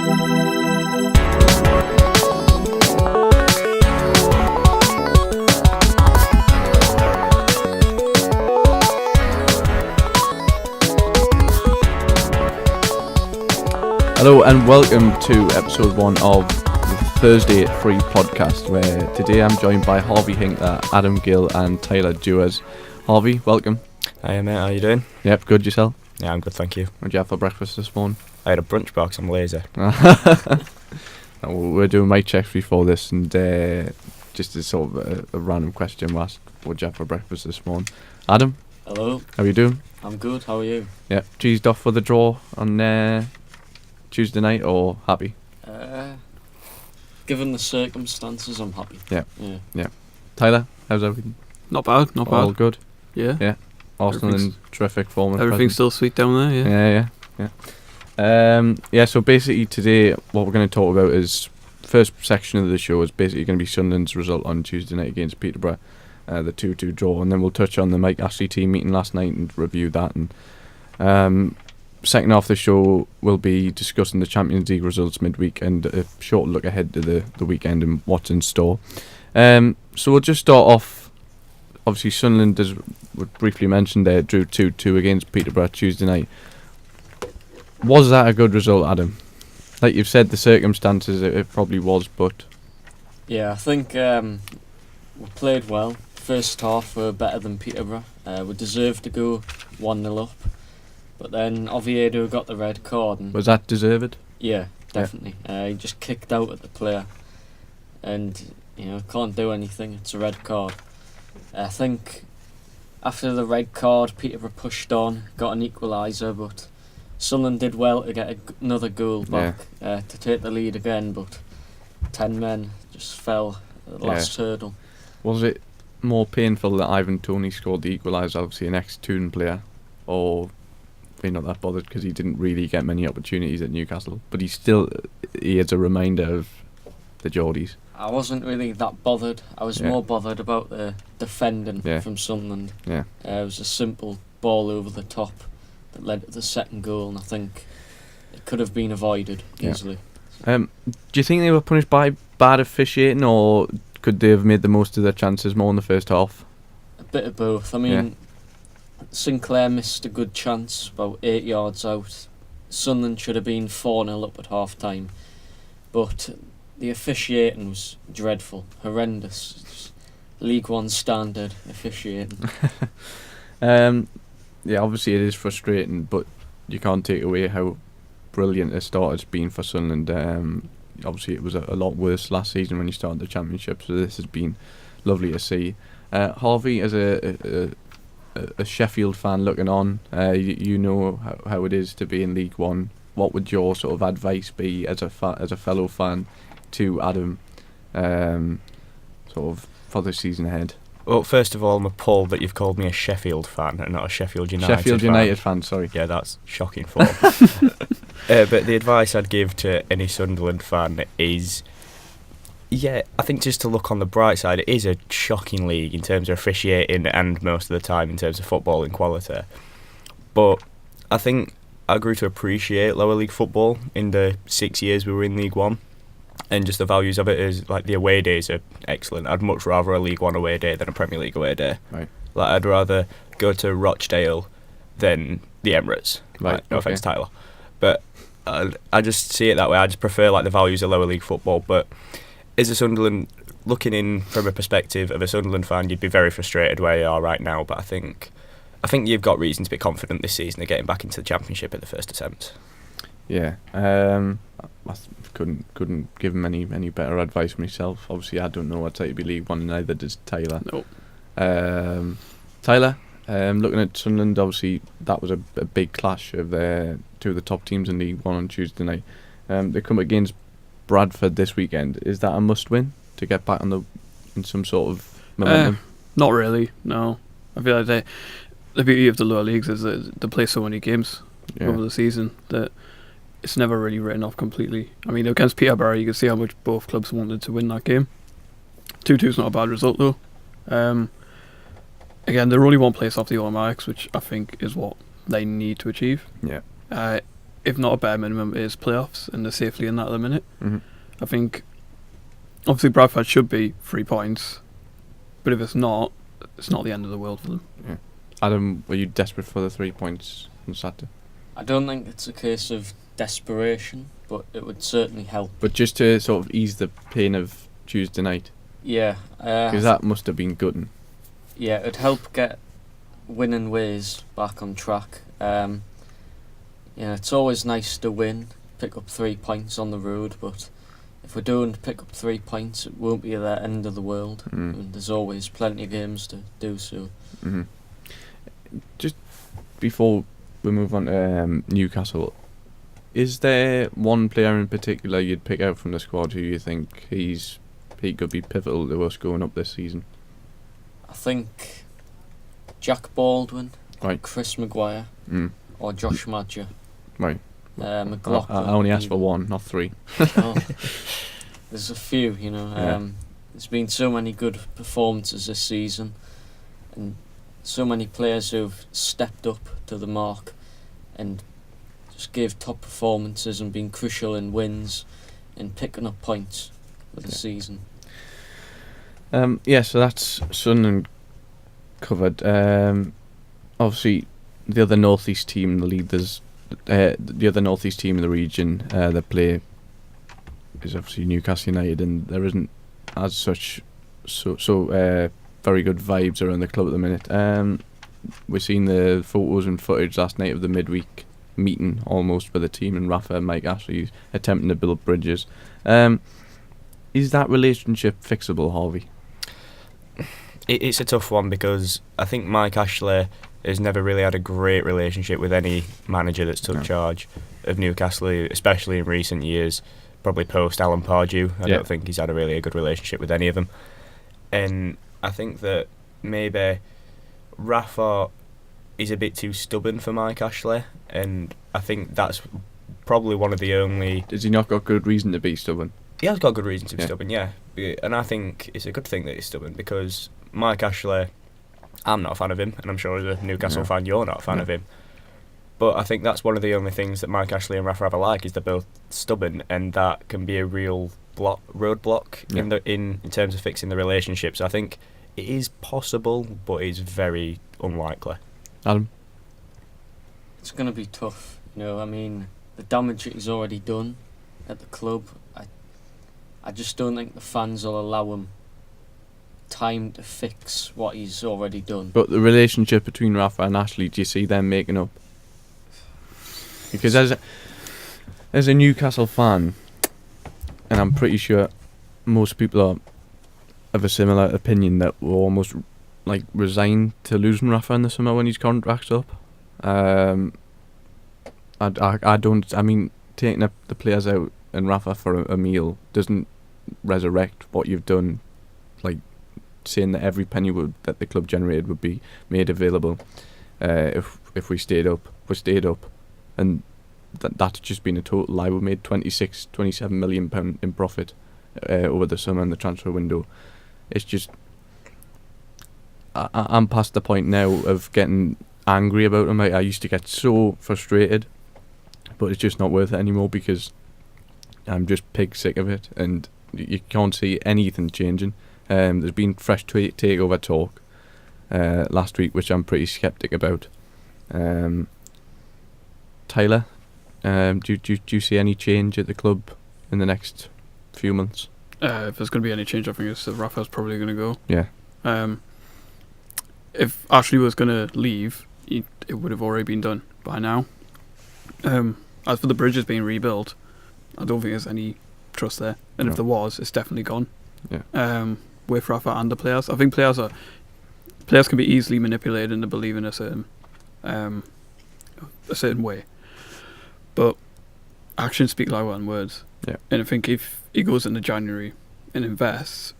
Hello and welcome to episode 1 of the Thursday at 3 podcast, where today I'm joined by Harvey Hinkler, Adam Gill and Tyler Dewars. Harvey, welcome. Hi mate, how you doing? Yep, good, yourself? Yeah, I'm good, thank you. What did you have for breakfast this morning? I had a brunch box, I'm lazy. We're doing mic checks before this, and just as sort of a random question was, what did you have for breakfast this morning? Adam? Hello. How are you doing? I'm good, how are you? Yeah, cheesed off for the draw on Tuesday night, or happy? Given the circumstances, I'm happy. Yeah. Tyler, how's everything? Not bad, not bad. All good? Yeah. Arsenal in terrific form. Everything's still sweet down there, Yeah. So basically today what we're going to talk about is, first section of the show is basically going to be Sunderland's result on Tuesday night against Peterborough, the 2-2 draw, and then we'll touch on the Mike Ashley team meeting last night and review that. And second half of the show we'll be discussing the Champions League results midweek and a short look ahead to the weekend and what's in store. So we'll just start off. Obviously Sunderland, as we briefly mentioned there, drew 2-2 against Peterborough Tuesday night. Was that a good result, Adam? Like you've said, the circumstances, it probably was, but... Yeah, I think we played well. First half we were better than Peterborough. We deserved to go 1-0 up. But then Oviedo got the red card. And was that deserved? Yeah, definitely. He just kicked out at the player. And, can't do anything. It's a red card. I think after the red card, Peterborough pushed on, got an equaliser, but Sunderland did well to get another goal back, to take the lead again, but 10 men just fell at the last hurdle. Was it more painful that Ivan Toney scored the equaliser, obviously an ex-Toon player, or... You're not that bothered because he didn't really get many opportunities at Newcastle, but he is a reminder of the Geordies. I wasn't really that bothered. I was more bothered about the defending from Sunderland. It was a simple ball over the top that led to the second goal, and I think it could have been avoided easily. Do you think they were punished by bad officiating, or could they have made the most of their chances more in the first half? A bit of both. I mean, Sinclair missed a good chance about 8 yards out. Sunderland should have been 4-0 up at half time, but the officiating was dreadful, horrendous. Just League One standard officiating. Obviously it is frustrating, but you can't take away how brilliant a start it's been for Sunderland. Obviously it was a lot worse last season when you started the Championship, so this has been lovely to see. Harvey, as a Sheffield fan looking on, you know how it is to be in League One. What would your sort of advice be as a fellow fan to Adam, sort of for the season ahead? Well, first of all, I'm appalled that you've called me a Sheffield fan and not a Sheffield United fan. Sorry. Yeah, that's shocking form. But the advice I'd give to any Sunderland fan is, I think just to look on the bright side, it is a shocking league in terms of officiating and most of the time in terms of footballing quality. But I think I grew to appreciate lower league football in the 6 years we were in League One, and just the values of it is, like, the away days are excellent. I'd much rather a League One away day than a Premier League away day. Right. Like, I'd rather go to Rochdale than the Emirates. Right. Like, no offence, Tyler. But I just see it that way. I just prefer, like, the values of lower league football. But as a Sunderland, looking in from a perspective of a Sunderland fan, you'd be very frustrated where you are right now. But I think you've got reason to be confident this season of getting back into the Championship at the first attempt. Yeah, I couldn't give him any better advice myself. Obviously, I don't know what to be League One, and neither does Tyler. Nope. Tyler, looking at Sunderland, obviously that was a big clash of two of the top teams in League One on Tuesday night. They come against Bradford this weekend. Is that a must-win to get back in some sort of momentum? Not really, no. I feel like the beauty of the lower leagues is that they play so many games over the season that it's never really written off completely. I mean, against Peterborough, you can see how much both clubs wanted to win that game. 2-2's not a bad result, though. Again, they're only one place off the automatics, which I think is what they need to achieve. Yeah. if not a bare minimum, is playoffs, and they're safely in that at the minute. Mm-hmm. I think, obviously, Bradford should be 3 points, but if it's not the end of the world for them. Yeah. Adam, were you desperate for the 3 points on Saturday? I don't think it's a case of desperation, but it would certainly help. But just to sort of ease the pain of Tuesday night, Yeah. because that must have been gutting. Yeah, it'd help get winning ways back on track. It's always nice to win, pick up 3 points on the road, but if we don't pick up 3 points, it won't be the end of the world. And there's always plenty of games to do so. Mm-hmm. Just before we move on to Newcastle, is there one player in particular you'd pick out from the squad who you think he could be pivotal to us going up this season? I think Jack Baldwin, Right. Chris Maguire, or Josh Madger. Right. McLaughlin. I only asked for one, not 3. Oh, there's a few, There's been so many good performances this season, and so many players who've stepped up to the mark and just gave top performances and been crucial in wins and picking up points for the season. So that's Sunderland covered. Obviously, the other northeast team in the league, there's the other northeast team in the region that play is obviously Newcastle United, and there isn't as such very good vibes around the club at the minute. We've seen the photos and footage last night of the midweek meeting almost with the team, and Rafa and Mike Ashley attempting to build bridges. Is that relationship fixable, Harvey? It's a tough one because I think Mike Ashley has never really had a great relationship with any manager that's took charge of Newcastle, especially in recent years, probably post Alan Pardew. I don't think he's had a good relationship with any of them. And I think that maybe Rafa is a bit too stubborn for Mike Ashley, and I think that's probably one of the only... Has he not got good reason to be stubborn? He has got good reason to be stubborn, yeah. And I think it's a good thing that he's stubborn, because Mike Ashley, I'm not a fan of him, and I'm sure as a Newcastle fan you're not a fan of him. But I think that's one of the only things that Mike Ashley and Rafa have alike, is they're both stubborn, and that can be a real roadblock in terms of fixing the relationship. So I think it is possible, but it's very unlikely. Adam? It's going to be tough. The damage that he's already done at the club, I just don't think the fans will allow him time to fix what he's already done. But the relationship between Rafa and Ashley, do you see them making up? Because as a Newcastle fan, and I'm pretty sure most people are of a similar opinion, that we're almost like resigned to losing Rafa in the summer when his contract's up. I don't. I mean, taking the players out and Rafa for a meal doesn't resurrect what you've done. Like saying that every penny that the club generated would be made available if we stayed up, and that's just been a total lie. We made 26-27 million pound in profit over the summer in the transfer window. It's just I'm past the point now of getting angry about him. I used to get so frustrated, but it's just not worth it anymore because I'm just pig sick of it, and you can't see anything changing. There's been fresh takeover talk last week, which I'm pretty sceptic about. Tyler, do you see any change at the club in the next few months? If there's going to be any change, I think it's that Rafa's probably going to go. Yeah. If Ashley was going to leave, it would have already been done by now. As for the bridges being rebuilt, I don't think there's any trust there. And if there was, it's definitely gone. Yeah. With Rafa and the players, I think players can be easily manipulated into believing a certain way, but actions speak louder than words. Yeah. And I think if he goes into January and invests,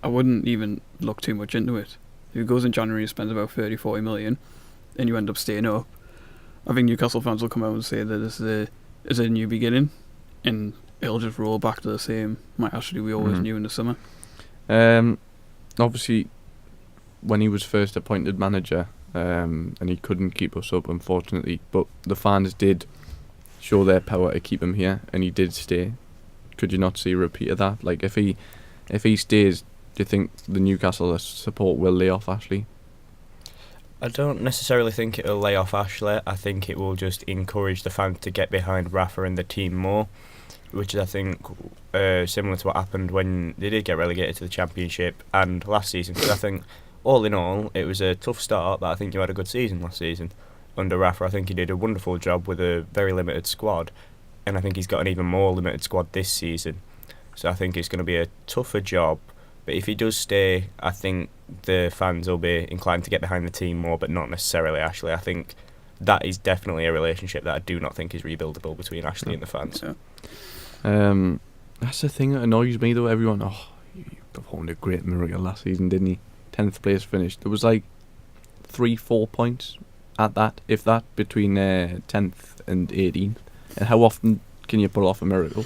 I wouldn't even look too much into it. If he goes in January and spends about 30-40 million, and you end up staying up, I think Newcastle fans will come out and say that this is a new beginning, and it'll just roll back to the same Mike Ashley we always knew in the summer. Obviously, when he was first appointed manager, and he couldn't keep us up, unfortunately, but the fans did show their power to keep him here, and he did stay. Could you not see a repeat of that? Like if he stays, do you think the Newcastle support will lay off Ashley? I don't necessarily think it'll lay off Ashley. I think it will just encourage the fans to get behind Rafa and the team more, which is, I think, similar to what happened when they did get relegated to the Championship and last season. Because I think, all in all, it was a tough start, but I think you had a good season last season under Rafa. I think he did a wonderful job with a very limited squad, and I think he's got an even more limited squad this season. So I think it's going to be a tougher job. But if he does stay, I think the fans will be inclined to get behind the team more, but not necessarily Ashley. I think that is definitely a relationship that I do not think is rebuildable between Ashley and the fans. Yeah. That's the thing that annoys me though. Everyone, he performed a great miracle last season, didn't he? 10th place finished. There was like 3-4 points at that, if that, between 10th and 18th. And how often can you pull off a miracle?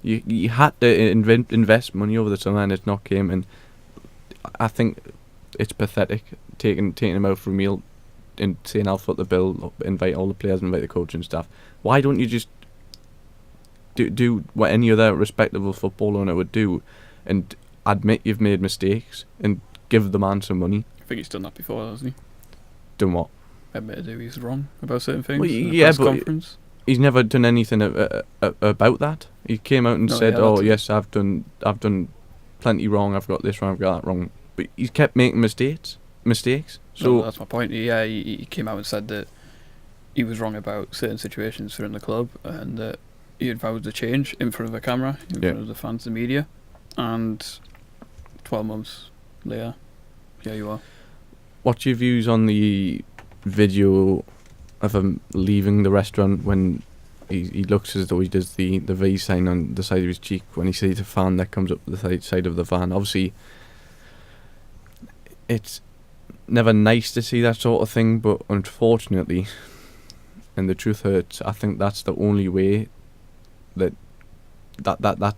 You had to invest money over the summer, and it's not came. And I think it's pathetic taking him out for a meal and saying I'll foot the bill, invite all the players, invite the coach and staff. Why don't you just do what any other respectable football owner would do, and admit you've made mistakes and give the man some money? I think he's done that before, hasn't he? Done what? Admitted he was wrong about certain things. Well, in the yeah, press but conference. He's never done anything about that. He came out and said, yeah, yes, I've done plenty wrong, I've got this wrong, I've got that wrong. But he's kept making mistakes. So No, that's my point. Yeah, he came out and said that he was wrong about certain situations within the club, and that he had vowed to change in front of the camera, in front of the fans, the media, and 12 months later, here you are. what's your views on the video of him leaving the restaurant when he looks as though he does the V sign on the side of his cheek when he sees a fan that comes up the side of the van? Obviously, it's never nice to see that sort of thing, but unfortunately, and the truth hurts, I think that's the only way that's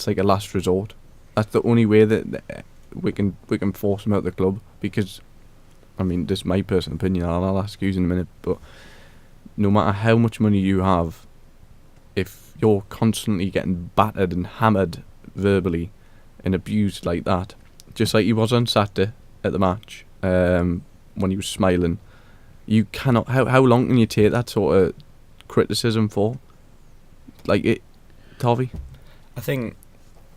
like a last resort. That's the only way that we can force him out of the club, because, I mean, this is my personal opinion, I'll ask you in a minute, but no matter how much money you have, if you're constantly getting battered and hammered verbally and abused like that, just like he was on Saturday at the match, when he was smiling, you cannot. How long can you take that sort of criticism for? Like it, Tovey? I think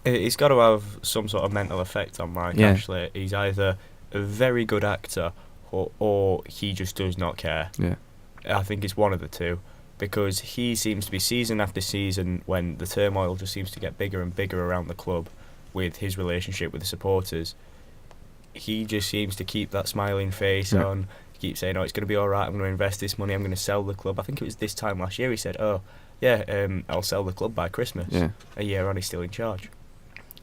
it's got to have some sort of mental effect on Mike Ashley. He's either a very good actor or he just does not care. Yeah. I think it's one of the two, because he seems to be, season after season, when the turmoil just seems to get bigger and bigger around the club with his relationship with the supporters, he just seems to keep that smiling face on, keep saying, it's going to be alright, I'm going to invest this money, I'm going to sell the club. I think it was this time last year he said, I'll sell the club by Christmas. Yeah. A year on, he's still in charge.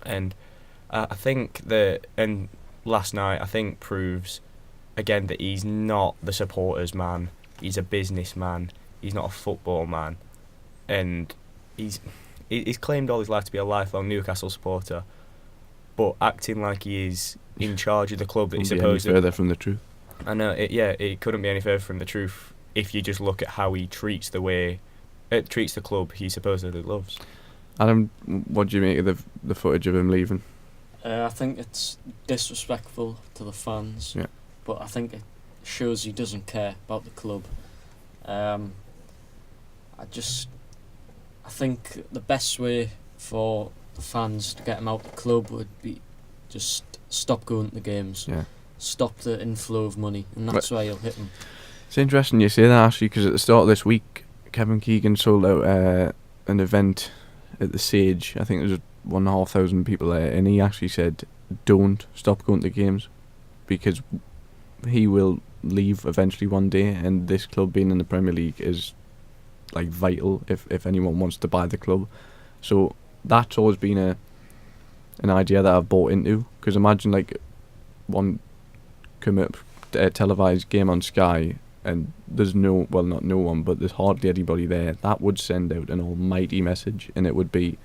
And I think that, and last night, I think proves again that he's not the supporters man. He's a businessman. He's not a football man. And he's claimed all his life to be a lifelong Newcastle supporter, but acting like he is in charge of the club that he's supposed to. Further from the truth. I know. It couldn't be any further from the truth if you just look at how he treats the club he supposedly loves. Adam, what do you make of the footage of him leaving? I think it's disrespectful to the fans, but I think it shows he doesn't care about the club. I think the best way for the fans to get him out of the club would be just stop going to the games, stop the inflow of money, and that's why you'll hit him. It's interesting you say that, actually, because at the start of this week, Kevin Keegan sold out an event at the Sage. I think there was 1,500 people there, and he actually said, don't stop going to games, because he will leave eventually one day, and this club being in the Premier League is like vital if anyone wants to buy the club. So that's always been an idea that I've bought into, because imagine like one televised game on Sky and there's not no one, but there's hardly anybody there. That would send out an almighty message, and it would be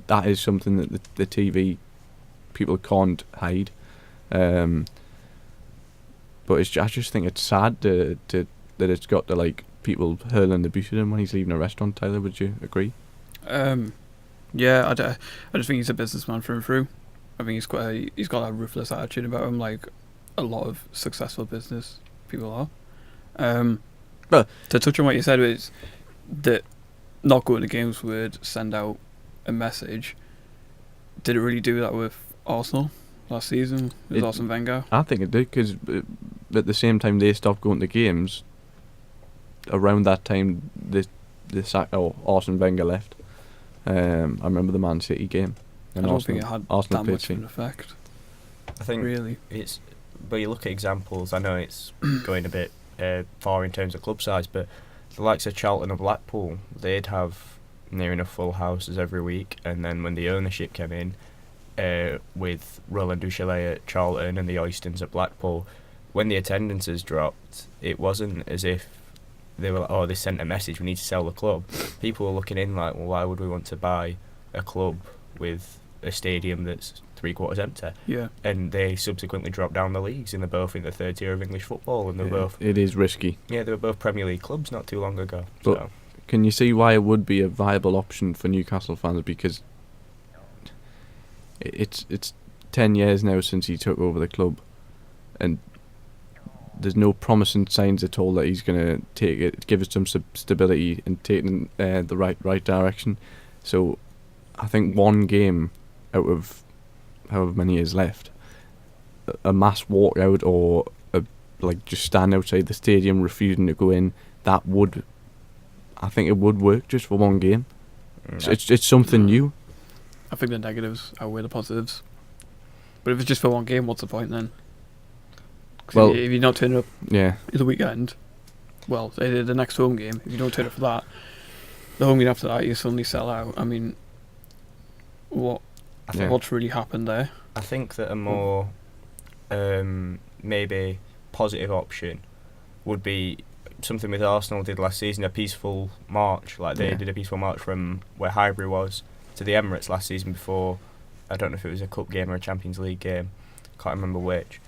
that is something that the TV people can't hide. But I just think it's sad that it's got to like people hurling abuse at him when he's leaving a restaurant. Tyler, would you agree? Yeah, I just think he's a businessman through and through. I think he's got that ruthless attitude about him, like a lot of successful business people are. But to touch on what you said, is that not going to games would send out a message. Did it really do that with Arsenal last season? With Arsene Wenger? I think it did, because at the same time they stopped going to games, around that time Arsene Wenger left. I remember the Man City game. And I don't think it had Arsenal that much of an effect. I think really but you look at examples, I know it's going a bit far in terms of club size, but the likes of Charlton and Blackpool, they'd have near enough full houses every week, and then when the ownership came in, with Roland Duchâtelet at Charlton and the Oystons at Blackpool, when the attendances dropped, it wasn't as if they were like, oh, they sent a message, we need to sell the club. People were looking in like, well, why would we want to buy a club with a stadium that's 3/4 empty? Yeah. And they subsequently dropped down the leagues, and they're both in the third tier of English football, and they're both... It is risky. Yeah, they were both Premier League clubs not too long ago. But so. Can you see why it would be a viable option for Newcastle fans? Because it's 10 years now since he took over the club, and there's no promising signs at all that he's going to give us some stability and take in the right direction. So I think one game out of however many is left, a mass walkout or just stand outside the stadium refusing to go in, I think it would work just for one game. It's something new. I think the negatives outweigh the positives. But if it's just for one game, what's the point then? Well, if you're not turning up in the weekend, well, the next home game, if you don't turn up for that, the home game after that, you suddenly sell out. I mean, what's really happened there? I think that a more maybe positive option would be something with Arsenal did last season, a peaceful march. Like they did a peaceful march from where Highbury was to the Emirates last season before, I don't know if it was a cup game or a Champions League game, can't remember which.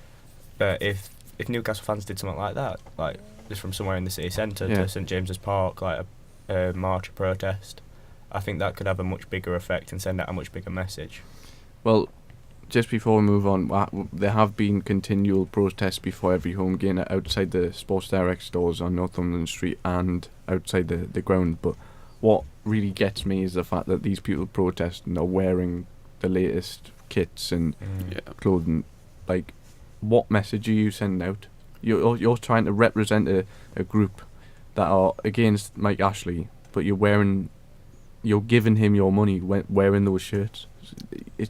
But if Newcastle fans did something like that, like just from somewhere in the city centre to St James's Park, like a march, a protest, I think that could have a much bigger effect and send out a much bigger message. Well, just before we move on, there have been continual protests before every home game outside the Sports Direct stores on Northumberland Street and outside the ground. But what really gets me is the fact that these people protesting are wearing the latest kits and clothing. Like, what message are you sending out? You're trying to represent a group that are against Mike Ashley, but you're giving him your money wearing those shirts.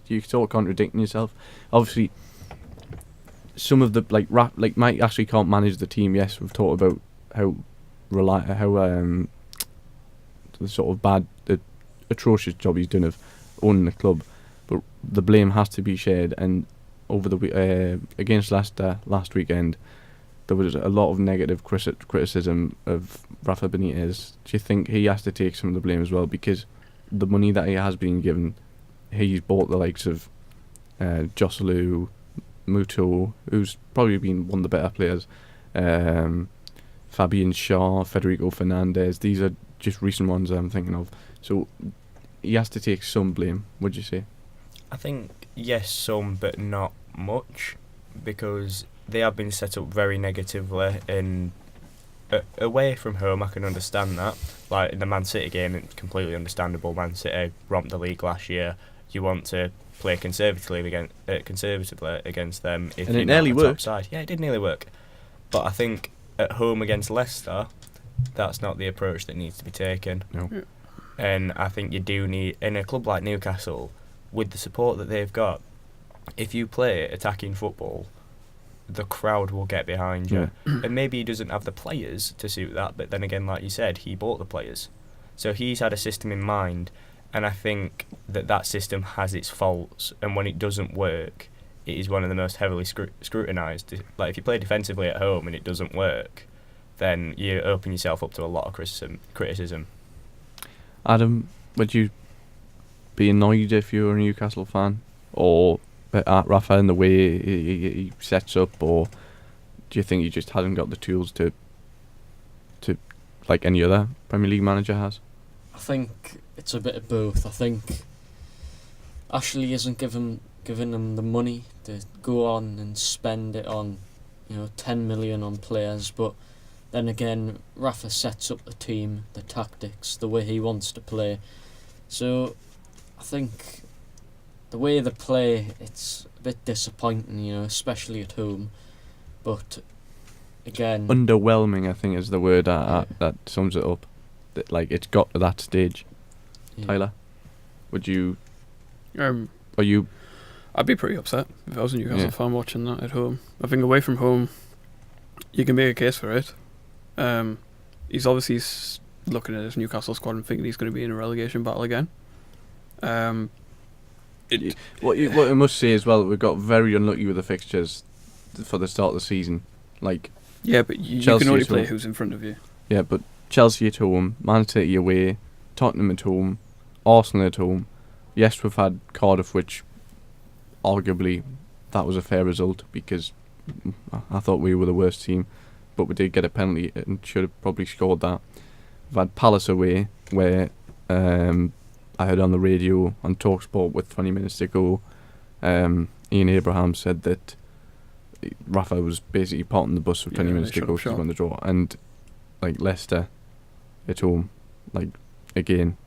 You're sort of contradicting yourself. Obviously, some of the like Mike Ashley can't manage the team. Yes, we've talked about how the sort of bad, atrocious job he's done of owning the club, but the blame has to be shared. And over the against last weekend, there was a lot of negative criticism of Rafa Benitez. Do you think he has to take some of the blame as well? Because the money that he has been given, he's bought the likes of Joselu, Muto, who's probably been one of the better players, Fabian Shaw, Federico Fernandez. These are just recent ones I'm thinking of. So he has to take some blame, would you say? I think yes, some, but not much, because they have been set up very negatively. And away from home, I can understand that. Like in the Man City game, it's completely understandable. Man City romped the league last year. You want to play conservatively against them. If and it nearly worked. Side. Yeah, it did nearly work. But I think at home against Leicester, that's not the approach that needs to be taken. No. Yeah. And I think you do need, in a club like Newcastle, with the support that they've got, if you play attacking football, the crowd will get behind you. Yeah. And maybe he doesn't have the players to suit that, but then again, like you said, he bought the players. So he's had a system in mind, and I think that system has its faults, and when it doesn't work, it is one of the most heavily scrutinised. Like if you play defensively at home and it doesn't work, then you open yourself up to a lot of criticism. Adam, would you be annoyed if you were a Newcastle fan, or at Rafa in the way he sets up, or do you think he just hasn't got the tools to like any other Premier League manager has? I think it's a bit of both. I think Ashley isn't giving them the money to go on and spend it on, 10 million on players, but then again, Rafa sets up the team, the tactics, the way he wants to play. So I think the way they play, it's a bit disappointing, especially at home. But again, underwhelming, I think, is the word that sums it up. That, like, it's got to that stage. Yeah. Tyler, would you? Are I'd you? be pretty upset if I was a Newcastle fan watching that at home. I think away from home, you can make a case for it. He's obviously looking at his Newcastle squad and thinking he's going to be in a relegation battle again. What I must say as well, we got very unlucky with the fixtures for the start of the season. Like, yeah, but you can only play who's in front of you. Yeah, but Chelsea at home, Man City away, Tottenham at home, Arsenal at home. Yes, we've had Cardiff, which arguably that was a fair result because I thought we were the worst team, but we did get a penalty and should have probably scored that. We've had Palace away, where I heard on the radio on TalkSport with 20 minutes to go, Ian Abraham said that Rafa was basically parting the bus with 20 minutes to go. She's won the draw. And like Leicester at home, like, again,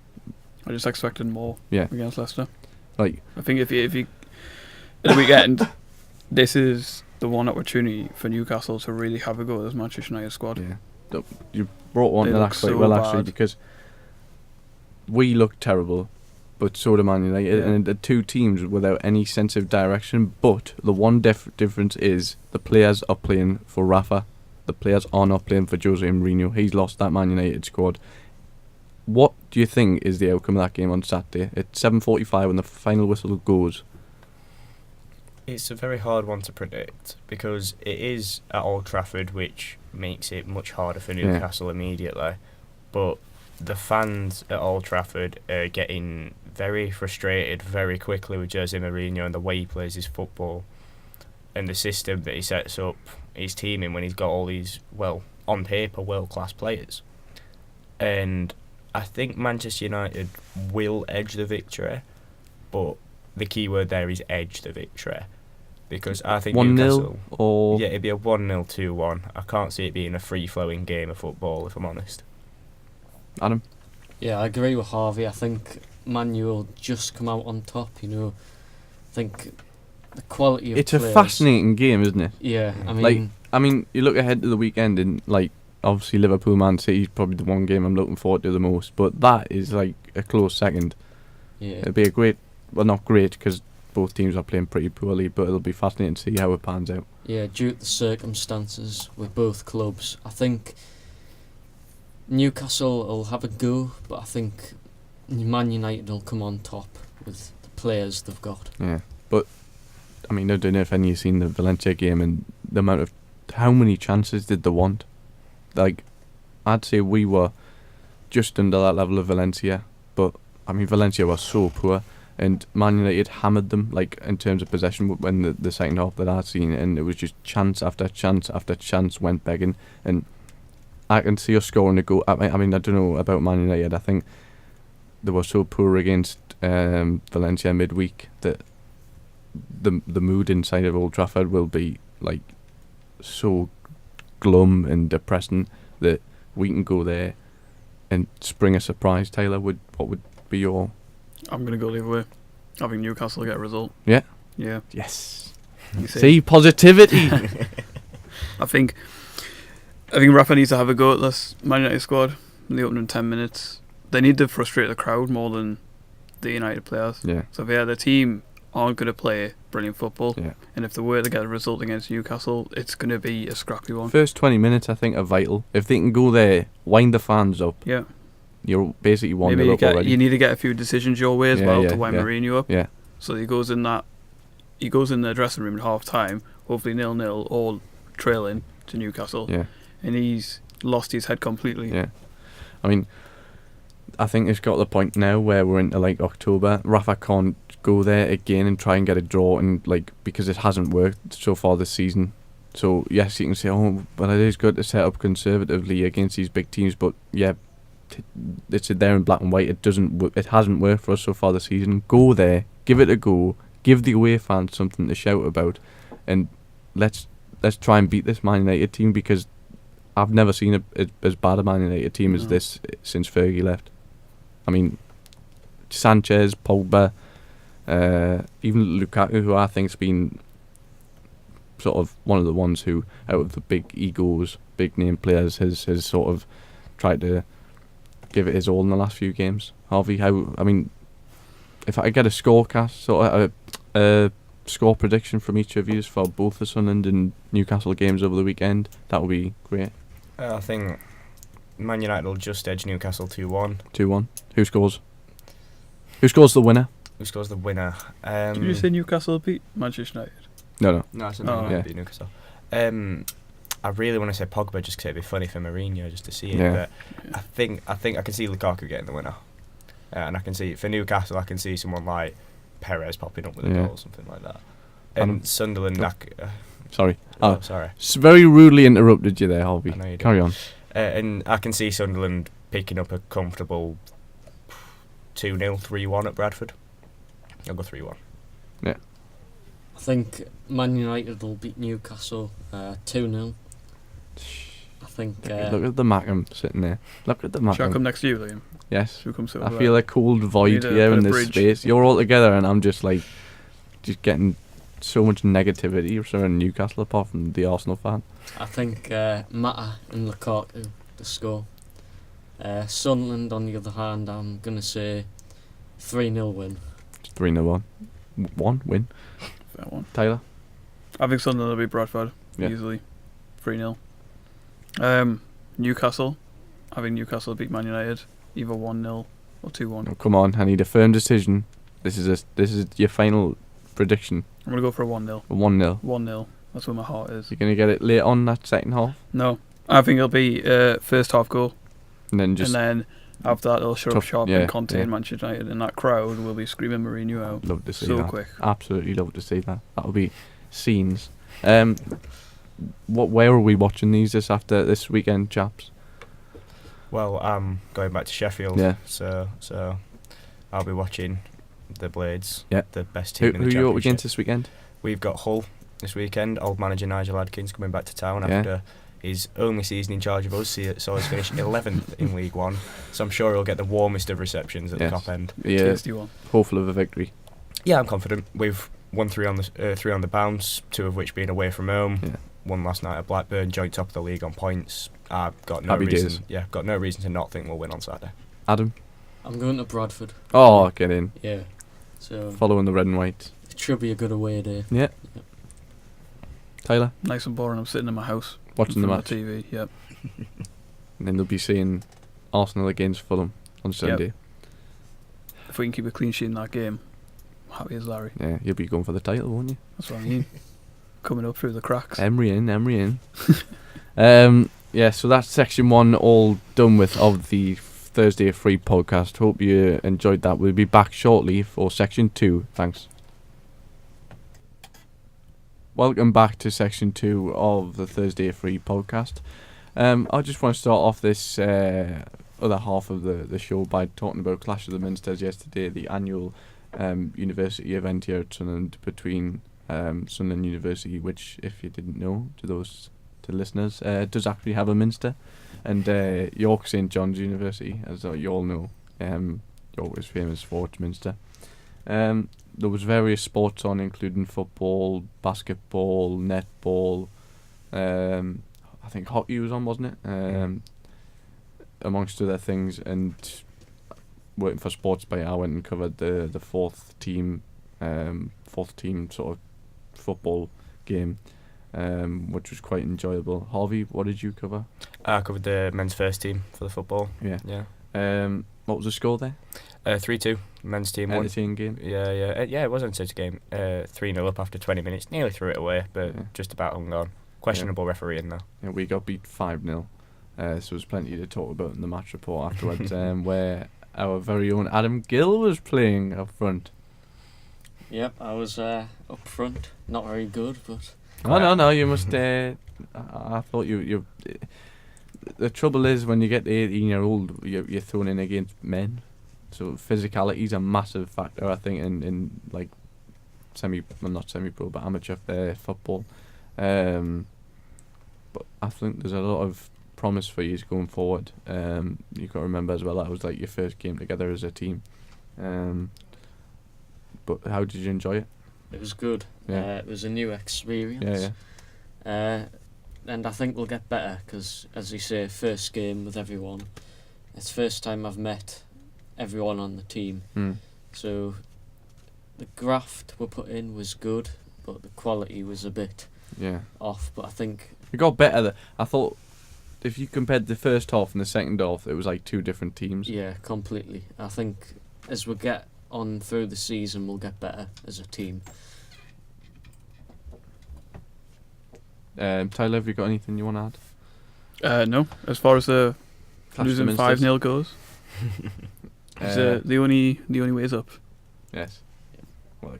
I just expected more against Leicester. Like, I think if you at the weekend, this is the one opportunity for Newcastle to really have a go at this Manchester United squad. Yeah, you brought one to that quite well, actually, because we looked terrible, but so did Man United, and the two teams without any sense of direction. But the one difference is the players are playing for Rafa. The players are not playing for Jose Mourinho. He's lost that Man United squad. What do you think is the outcome of that game on Saturday? It's 7:45 when the final whistle goes. It's a very hard one to predict because it is at Old Trafford, which makes it much harder for Newcastle immediately. But the fans at Old Trafford are getting very frustrated very quickly with Jose Mourinho and the way he plays his football and the system that he sets up his team in when he's got all these, well, on paper, world-class players. And I think Manchester United will edge the victory, but the key word there is edge the victory. Because I think 1-0 Newcastle... or... Yeah, it'd be a 1-0, 2-1. I can't see it being a free-flowing game of football, if I'm honest. Adam? Yeah, I agree with Harvey. I think Man U will just come out on top, I think the quality of it's players... a fascinating game, isn't it? Yeah, I mean, you look ahead to the weekend and, like, obviously Liverpool Man City is probably the one game I'm looking forward to the most, but that is like a close second. Yeah. It'll be a great, well, not great because both teams are playing pretty poorly, but it'll be fascinating to see how it pans out. Yeah, due to the circumstances with both clubs, I think Newcastle will have a go, but I think Man United will come on top with the players they've got. Yeah, but I mean, I don't know if any of you seen the Valencia game and the amount of how many chances did they want? Like, I'd say we were just under that level of Valencia, but I mean, Valencia was so poor, and Man United hammered them, like, in terms of possession when the second half that I'd seen, and it was just chance after chance after chance went begging, and I can see us scoring a goal. I mean, I don't know about Man United. I think they were so poor against Valencia midweek that the mood inside of Old Trafford will be like so glum and depressing that we can go there and spring a surprise. Taylor, what would be your... I'm going to go the other way. I think Newcastle will get a result. Yeah? Yeah. Yes. You See, positivity. I think Rafa needs to have a go at this Man United squad in the opening 10 minutes. They need to frustrate the crowd more than the United players. Yeah. So the team aren't going to play brilliant football. Yeah. And if they were to get a result against Newcastle, it's going to be a scrappy one. First 20 minutes, I think, are vital. If they can go there, wind the fans up. Yeah. You're basically 1-0 up already. You need to get a few decisions your way as well to wind Mourinho up. Yeah. So he goes in the dressing room at half time, hopefully 0-0 or trailing to Newcastle. Yeah. And he's lost his head completely. Yeah. I mean, I think it's got to the point now where we're into like October. Rafa can't go there again and try and get a draw, and like, because it hasn't worked so far this season. So yes, you can say, oh, but it is good to set up conservatively against these big teams. But yeah, it's there in black and white. It hasn't worked for us so far this season. Go there, give it a go, give the away fans something to shout about, and let's try and beat this Man United team, because I've never seen as bad a Man United team as this since Fergie left. I mean, Sanchez, Pogba, even Lukaku, who I think's been sort of one of the ones who, out of the big egos, big name players, has sort of tried to give it his all in the last few games. Harvey, if I could get a scorecast, sort of a score prediction from each of you for both the Sunderland and Newcastle games over the weekend, that would be great. I think Man United will just edge Newcastle 2-1. 2-1. Who scores? Who scores the winner? Who scores the winner? Did you say Newcastle beat Manchester United? No. No, I said Man United beat Newcastle. I really want to say Pogba just because it'd be funny for Mourinho just to see it. Yeah. But I think I can see Lukaku getting the winner, and I can see for Newcastle I can see someone like Perez popping up with a goal or something like that. And Sunderland, sorry. Sorry. Very rudely interrupted you there, Harvey. Carry on. And I can see Sunderland picking up a comfortable 2-0, 3-1 at Bradford. I'll go 3-1. Yeah. I think Man United will beat Newcastle 2-0. I think. Look at the Mackham sitting there. Look at the Mackham. Shall I come next to you, Liam? Yes. I I feel a cold void here in this space. You're all together, and I'm just getting so much negativity surrounding Newcastle, apart from the Arsenal fan. I think Mata and Lukaku to score. Sunderland, on the other hand, I'm going to say 3-0 win. 3-0 1 win. Fair one. Tyler? I think Sunderland will beat Bradford easily. 3-0. Newcastle. I think Newcastle will beat Man United either 1-0 or 2-1. Oh, come on, I need a firm decision. This is your final prediction. I'm going to go for a 1-0. 1-0. 1-0. That's where my heart is. You're going to get it late on that second half? No. I think it'll be first half goal. And then after that, they'll shut up shop and contain yeah. Manchester United, and that crowd will be screaming Mourinho out. Love to see so that. Quick. Absolutely love to see that. That'll be scenes. Where are we watching these after this weekend, chaps? Well, I'm going back to Sheffield. Yeah. So I'll be watching the Blades. Yeah. The best team in the Championship. Who are you up against this weekend? We've got Hull this weekend. Old manager Nigel Adkins coming back to town after his only season in charge of us, so he's finished 11th in League One. So I'm sure he'll get the warmest of receptions at the top end. Yeah, hopeful of a victory. Yeah, I'm confident. We've won three on the bounce, 2 of which being away from home. Yeah. One last night at Blackburn, joint top of the league on points. I've got no reason. Yeah, got no reason to not think we'll win on Saturday. Adam? I'm going to Bradford. Oh, get in. Yeah. So following the red and white. It should be a good away day. Yeah. Tyler? Nice and boring. I'm sitting in my house watching the match. TV. Yep. And then they'll be seeing Arsenal against Fulham on Sunday. Yep. If we can keep a clean sheet in that game, I'm happy as Larry. Yeah, you'll be going for the title, won't you? That's what I mean. Coming up through the cracks. Emery in. Yeah, so that's section 1 all done with of the Thursday Free podcast. Hope you enjoyed that. We'll be back shortly for section 2. Thanks. Welcome back to section 2 of the Thursday Free podcast. I just want to start off this other half of the show by talking about Clash of the Minsters yesterday, the annual university event here at Sunderland between Sunderland University, which, if you didn't know, to listeners, does actually have a Minster, and York St John's University, as you all know. York is famous for its Minster. There was various sports on, including football, basketball, netball. I think hockey was on, wasn't it? Amongst other things. And working for SportsByte, I went and covered the fourth team sort of football game, which was quite enjoyable. Harvey, what did you cover? I covered the men's first team for the football. Yeah. What was the score there? 3-2. Men's team won. Entertaining game. Yeah. It was an entertaining game. 3-0 up after 20 minutes. Nearly threw it away, but just about hung on. Questionable refereeing though. Yeah, we got beat 5-0. So there's plenty to talk about in the match report afterwards, where our very own Adam Gill was playing up front. Yep, I was up front. Not very good, but No. You must. I thought you. The trouble is when you get to 18-year-old, you're thrown in against men, so physicality is a massive factor. I think in like not semi-pro, but amateur football. But I think there's a lot of promise for you going forward. You got to remember as well that was like your first game together as a team. But how did you enjoy it? It was good. Yeah. It was a new experience. Yeah. And I think we'll get better because, as you say, first game with everyone. It's the first time I've met everyone on the team. So the graft we put in was good, but the quality was a bit off. But I think it got better. I thought if you compared the first half and the second half, it was like two different teams. Yeah, completely. I think as we get on through the season, we'll get better as a team. Tyler, have you got anything you want to add? No. As far as the losing 5-0 goes, the only way is up. Yes. Well,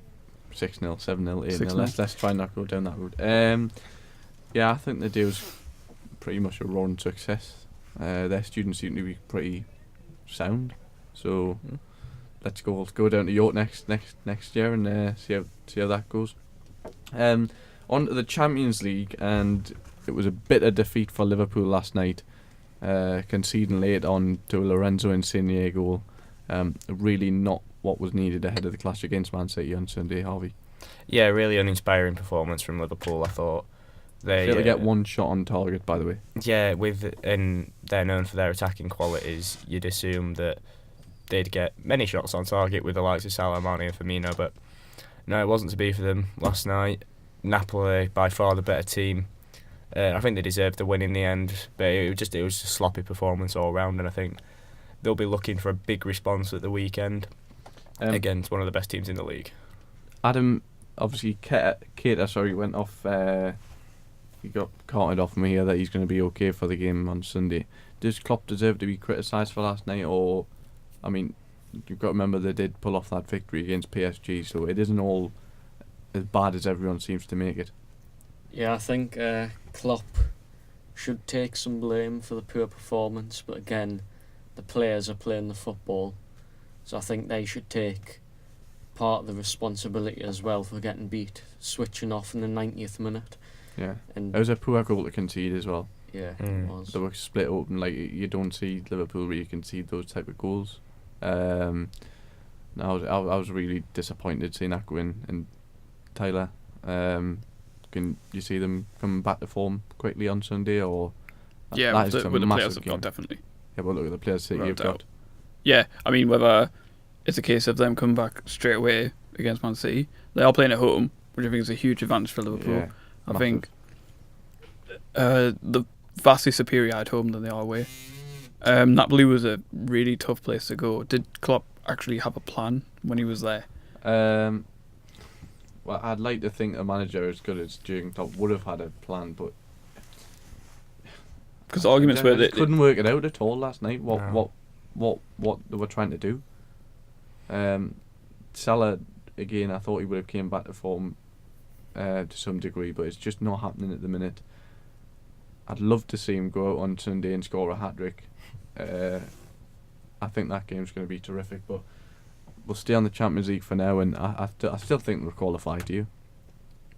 6-0, 7-0, 8-0. 6-0. Let's try and not go down that route. I think the deal's pretty much a roaring success. Their students seem to be pretty sound, so let's go down to York next year and see how that goes. On to the Champions League, and it was a bitter defeat for Liverpool last night, conceding late on to Lorenzo Insigne goal. Really not what was needed ahead of the clash against Man City on Sunday, Harvey. Yeah, really uninspiring performance from Liverpool. I thought they failed to get one shot on target, by the way. Yeah, and they're known for their attacking qualities. You'd assume that they'd get many shots on target with the likes of Salah, Mane and Firmino, but no, it wasn't to be for them last night. Napoli, by far the better team. I think they deserved the win in the end, but it was a sloppy performance all round, and I think they'll be looking for a big response at the weekend against one of the best teams in the league. Adam, obviously, Keita, went off. He got carted off me here that he's going to be okay for the game on Sunday. Does Klopp deserve to be criticised for last night, or, I mean, you've got to remember they did pull off that victory against PSG, so it isn't all as bad as everyone seems to make it. Yeah, I think Klopp should take some blame for the poor performance, but again, the players are playing the football, so I think they should take part of the responsibility as well for getting beat, switching off in the 90th minute. Yeah, and it was a poor goal to concede as well. Yeah, it was. They were split open. Like, you don't see Liverpool really concede those type of goals. I was really disappointed seeing that go in. And Tyler, can you see them coming back to form quickly on Sunday, or yeah, with the players they've got, definitely. Yeah, but look at the players that you've got. Yeah, I mean, whether it's a case of them coming back straight away against Man City, they are playing at home, which I think is a huge advantage for Liverpool. Yeah, I think they're vastly superior at home than they are away. Napoli was a really tough place to go. Did Klopp actually have a plan when he was there? Well, I'd like to think a manager as good as Jurgen Klopp would have had a plan, but because arguments were they couldn't work it out at all last night. What they were trying to do. Salah, again, I thought he would have came back to form to some degree, but it's just not happening at the minute. I'd love to see him go out on Sunday and score a hat-trick. I think that game's going to be terrific, but we'll stay on the Champions League for now, and I still think they'll qualify, do you?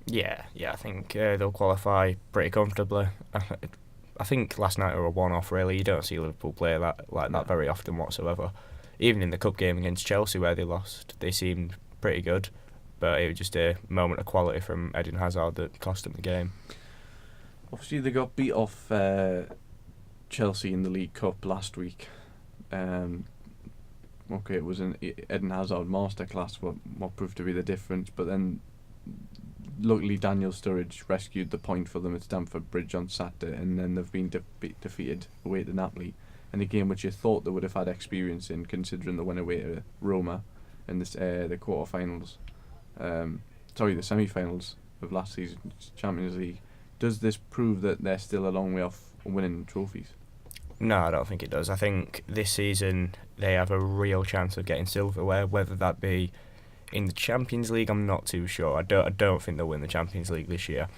Yeah, I think they'll qualify pretty comfortably. I think last night were a one-off, really. You don't see Liverpool play that very often whatsoever. Even in the cup game against Chelsea where they lost, they seemed pretty good, but it was just a moment of quality from Eden Hazard that cost them the game. Obviously, they got beat off Chelsea in the League Cup last week. Okay, it was an Eden Hazard masterclass, what proved to be the difference, but then luckily Daniel Sturridge rescued the point for them at Stamford Bridge on Saturday, and then they've been defeated away to Napoli, in a game which you thought they would have had experience in, considering they went away to Roma in the quarter-finals, the semi-finals of last season's Champions League. Does this prove that they're still a long way off winning trophies? No, I don't think it does. I think this season they have a real chance of getting silverware, whether that be in the Champions League. I'm not too sure. I don't think they'll win the Champions League this year,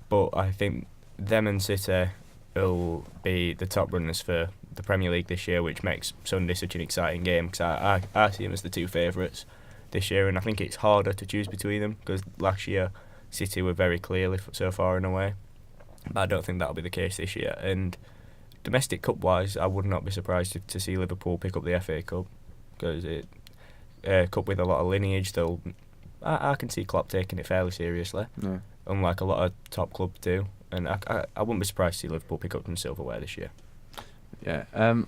but I think them and City will be the top runners for the Premier League this year, which makes Sunday such an exciting game because I see them as the two favourites this year, and I think it's harder to choose between them because last year City were very clearly so far and away, but I don't think that'll be the case this year. And domestic cup wise, I would not be surprised to see Liverpool pick up the FA Cup because it cup with a lot of lineage. I can see Klopp taking it fairly seriously, unlike a lot of top clubs do, and I wouldn't be surprised to see Liverpool pick up some silverware this year. Yeah,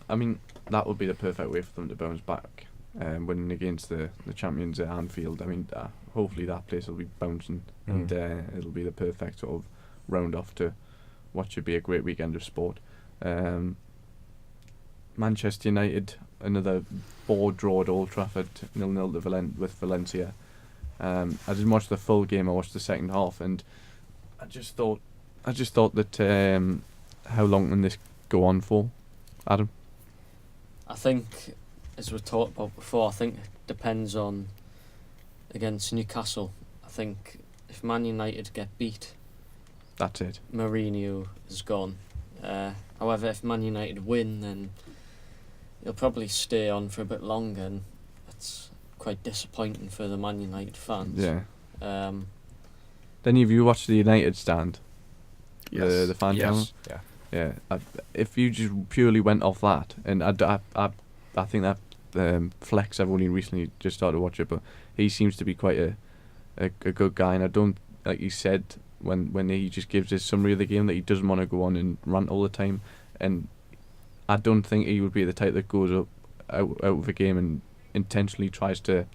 I mean that would be the perfect way for them to bounce back, winning against the champions at Anfield. I mean, hopefully that place will be bouncing, and it'll be the perfect sort of round off to what should be a great weekend of sport. Manchester United, another board draw at Old Trafford, 0-0 to with Valencia. I didn't watch the full game. I watched the second half, and I just thought that how long can this go on for, Adam? I think, as we talked about before, I think it depends on against Newcastle. I think if Man United get beat, that's it. Mourinho is gone. However, if Man United win, then he'll probably stay on for a bit longer, and it's quite disappointing for the Man United fans. Yeah. Then have you watched the United stand? Yes. The fan channel? Yeah. Yeah. If you just purely went off that, and I think that Flex, I've only recently just started to watch it, but he seems to be quite a good guy, and I don't, like he said when he just gives his summary of the game, that he doesn't want to go on and rant all the time, and I don't think he would be the type that goes out of a game and intentionally tries to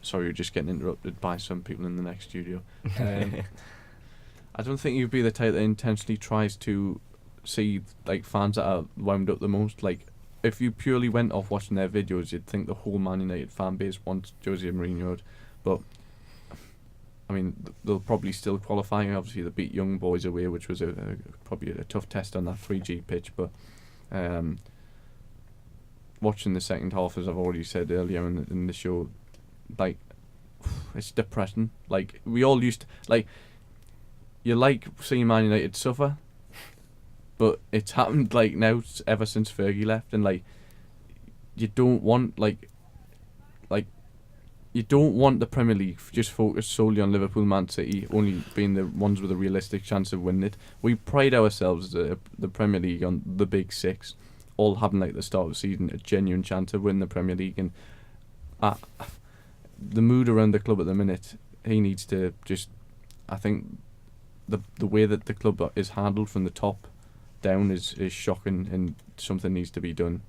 sorry, you're just getting interrupted by some people in the next studio. I don't think he'd be the type that intentionally tries to see like fans that are wound up the most. Like, if you purely went off watching their videos, you'd think the whole Man United fan base wants Jose Mourinho, but I mean, they'll probably still qualify. Obviously, they beat Young Boys away, which was probably a tough test on that 3G pitch. But watching the second half, as I've already said earlier in the show, like, it's depressing. Like, we all used to, like, you like seeing Man United suffer, but it's happened like now ever since Fergie left, and like, you don't want you don't want the Premier League just focused solely on Liverpool, Man City, only being the ones with a realistic chance of winning it. We pride ourselves, the Premier League, on the big six, all having like the start of the season a genuine chance of winning the Premier League. And the mood around the club at the minute, he needs to just, I think the way that the club is handled from the top down is shocking, and something needs to be done.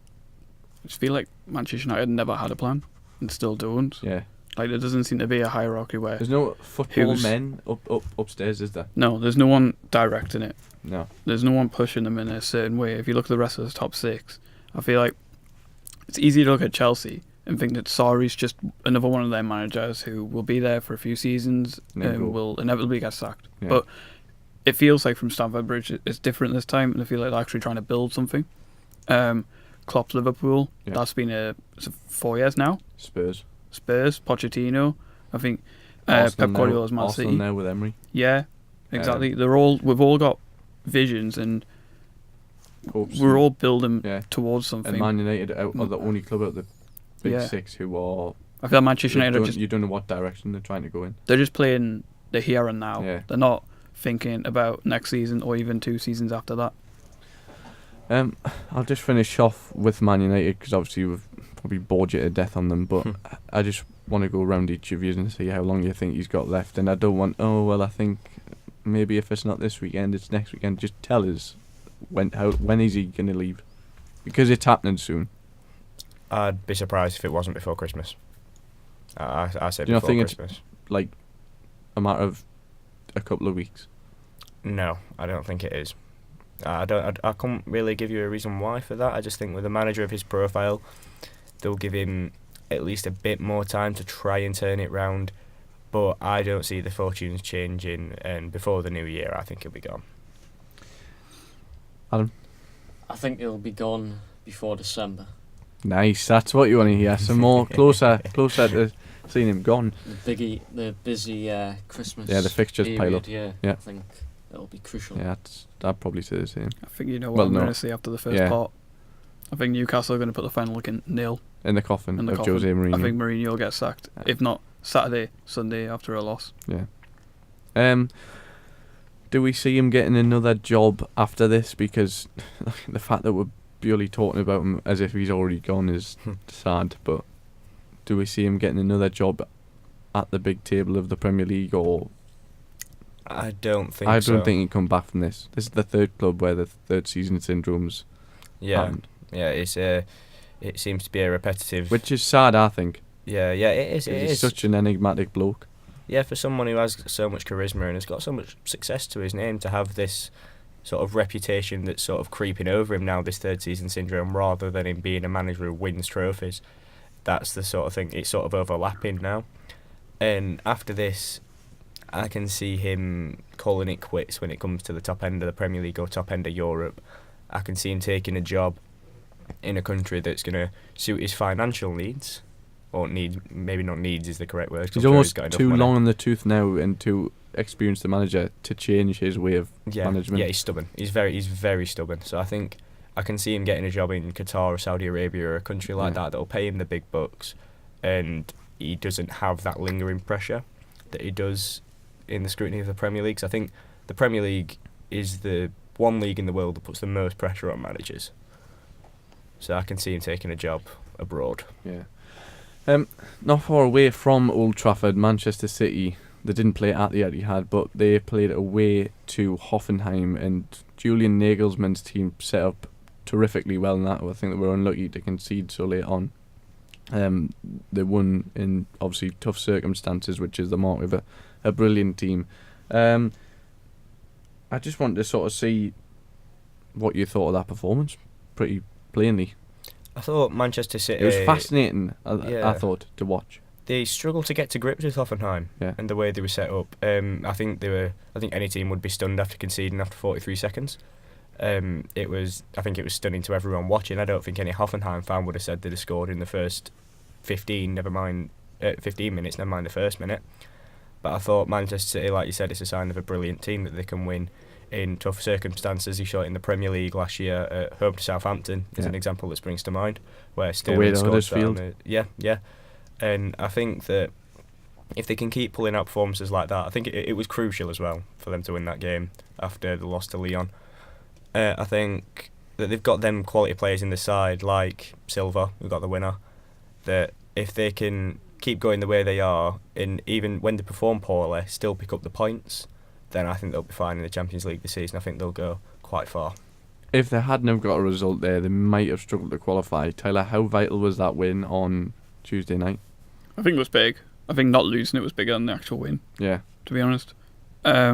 I just feel like Manchester United never had a plan and still don't. Yeah. Like, there doesn't seem to be a hierarchy where... There's no football men upstairs, is there? No, there's no one directing it. No. There's no one pushing them in a certain way. If you look at the rest of the top six, I feel like it's easy to look at Chelsea and think that Sarri's just another one of their managers who will be there for a few seasons and will inevitably get sacked. Yeah. But it feels like from Stamford Bridge it's different this time, and I feel like they're actually trying to build something. Klopp's Liverpool, that's been 4 years now. Spurs, Pochettino, I think Pep Guardiola's Man City. Arsenal now with Emery. Yeah, exactly. We've all got visions, and hopes, we're all building towards something. And Man United are the only club out of the big six who are... I feel like Manchester United you don't know what direction they're trying to go in. They're just playing the here and now. Yeah. They're not thinking about next season or even 2 seasons after that. I'll just finish off with Man United because obviously we've probably bored you to death on them, but I just want to go around each of you and see how long you think he's got left, and I don't want, I think maybe if it's not this weekend, it's next weekend. Just tell us when is he going to leave, because it's happening soon. I'd be surprised if it wasn't before Christmas. I said do you before not think Christmas. It's like a matter of a couple of weeks? No, I don't think it is. I can't really give you a reason why for that. I just think with a manager of his profile, they'll give him at least a bit more time to try and turn it round. But I don't see the fortunes changing, and before the new year, I think he'll be gone. Adam? I think he'll be gone before December. Nice, that's what you want to hear. Some more closer to seeing him gone. The busy Christmas. Yeah, the fixtures period, pile up. Yeah, Yeah. I think it'll be crucial. Yeah, I'd probably say the same. I think you know what Well, I'm no. going to say after the first part. I think Newcastle are going to put the final nail In the coffin in the of coffin. Jose Mourinho. I think Mourinho will get sacked. If not Saturday, Sunday after a loss. Yeah. Do we see him getting another job after this? Because the fact that we're purely talking about him as if he's already gone is sad. But do we see him getting another job at the big table of the Premier League, or? I don't think. I don't think he'd come back from this. This is the third club where the third season syndrome's happened. Yeah. It seems to be a repetitive. Which is sad, I think. Yeah, it is. He's such an enigmatic bloke. Yeah, for someone who has so much charisma and has got so much success to his name, to have this sort of reputation that's sort of creeping over him now, this third season syndrome, rather than him being a manager who wins trophies. That's the sort of thing, it's sort of overlapping now. And after this, I can see him calling it quits when it comes to the top end of the Premier League or top end of Europe. I can see him taking a job in a country that's going to suit his financial needs. Or maybe not needs is the correct word. He's almost too long in the tooth now and too experienced a manager to change his way of management. Yeah, he's stubborn. He's very stubborn. So I think I can see him getting a job in Qatar or Saudi Arabia or a country like that'll pay him the big bucks, and he doesn't have that lingering pressure that he does in the scrutiny of the Premier League. So I think the Premier League is the one league in the world that puts the most pressure on managers. So I can see him taking a job abroad. Yeah. Not far away from Old Trafford, Manchester City, they didn't play at the Etihad, but they played away to Hoffenheim, and Julian Nagelsmann's team set up terrifically well in that. I think they were unlucky to concede so late on. They won in obviously tough circumstances, which is the mark of a brilliant team. I just wanted to sort of see what you thought of that performance, pretty plainly. I thought Manchester City... It was fascinating, I thought, to watch. They struggled to get to grips with Hoffenheim and the way they were set up. I think any team would be stunned after conceding after 43 seconds. I think it was stunning to everyone watching. I don't think any Hoffenheim fan would have said they'd have scored in the first 15 minutes, never mind the first minute. But I thought Manchester City, like you said, it's a sign of a brilliant team that they can win in tough circumstances. He shot in the Premier League last year at home to Southampton is an example that springs to mind, where Sterling scored. Yeah. And I think that if they can keep pulling out performances like that, I think it was crucial as well for them to win that game after the loss to Lyon. I think that they've got them quality players in the side, like Silva, who got the winner, that if they can keep going the way they are, and even when they perform poorly, still pick up the points, then I think they'll be fine in the Champions League this season. I think they'll go quite far. If they hadn't have got a result there, they might have struggled to qualify. Tyler, how vital was that win on Tuesday night? I think it was big. I think not losing it was bigger than the actual win. Yeah. To be honest. I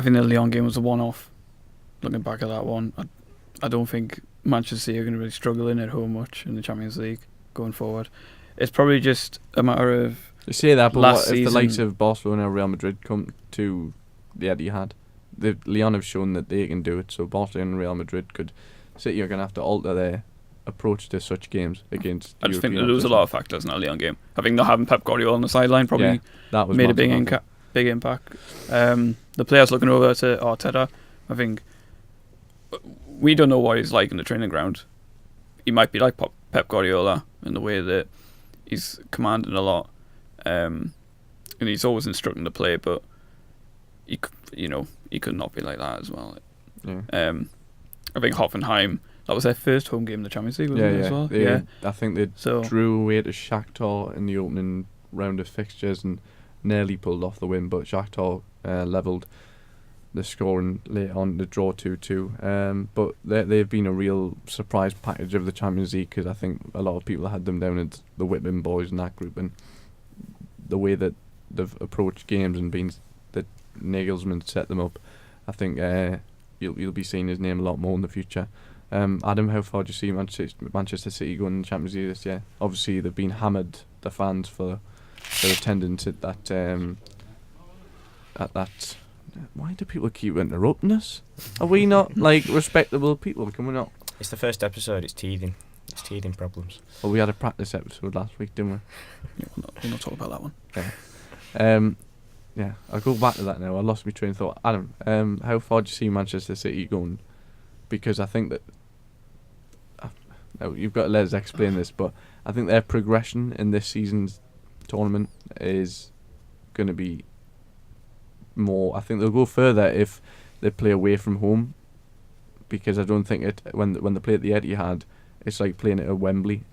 think the Lyon game was a one-off. Looking back at that one, I don't think Manchester City are going to really struggle in at home much in the Champions League going forward. It's probably just a matter of... You say that, but what if the likes season, of Barcelona or Real Madrid come to the Etihad? Lyon have shown that they can do it, so Barcelona and Real Madrid could... City are going to have to alter their approach to such games against I just think European there was a lot of factors in that Lyon game. I think not having Pep Guardiola on the sideline probably that was made a big impact. The players looking over to Arteta, I think we don't know what he's like in the training ground. He might be like Pep Guardiola in the way that he's commanding a lot, and he's always instructing the play, but he could not be like that as well. Yeah. I think Hoffenheim, that was their first home game in the Champions League, wasn't it, as well? I think they drew away to Shakhtar in the opening round of fixtures and nearly pulled off the win, but Shakhtar levelled the scoring late on to draw 2-2. But they've been a real surprise package of the Champions League, because I think a lot of people had them down as the whipping boys in that group, and the way that they've approached games and been that Nagelsmann set them up, I think you'll be seeing his name a lot more in the future. Adam, how far do you see Manchester City going in the Champions League this year? Obviously, they've been hammered, the fans, for their attendance at that. Why do people keep interrupting us? Are we not like respectable people? Can we not? It's the first episode. It's teething. It's teething problems. Well, we had a practice episode last week, didn't we? Yeah, we'll not talk about that one. Yeah. Yeah, I'll go back to that now. I lost my train of thought. Adam, how far do you see Manchester City going? Because I think that... you've got to let us explain this, but I think their progression in this season's tournament is going to be more... I think they'll go further if they play away from home, because I don't think when they play at the Etihad, it's like playing at Wembley.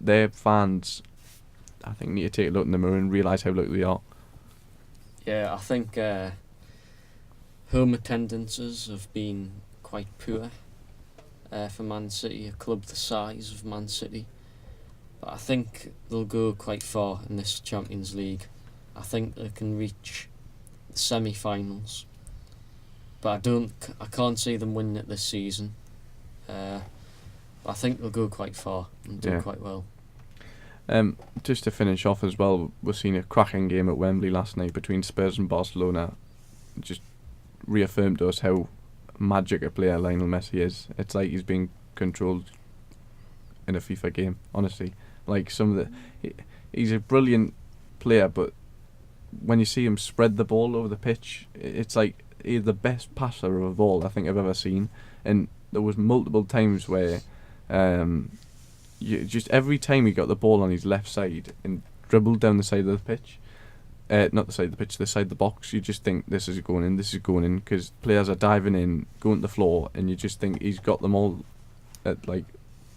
Their fans, I think, need to take a look in the mirror and realise how lucky they are. Yeah, I think home attendances have been quite poor for Man City, a club the size of Man City. But I think they'll go quite far in this Champions League. I think they can reach the semi-finals. But I can't see them winning it this season. But I think they'll go quite far and do quite well. Just to finish off as well, we've seen a cracking game at Wembley last night between Spurs and Barcelona. Just reaffirmed to us how magic a player Lionel Messi is. It's like he's being controlled in a FIFA game, honestly. Like he's a brilliant player, but when you see him spread the ball over the pitch, it's like he's the best passer of all I think I've ever seen. And there was multiple times where just every time he got the ball on his left side and dribbled down the side of the pitch, not the side of the pitch, the side of the box, you just think this is going in, because players are diving in, going to the floor, and you just think he's got them all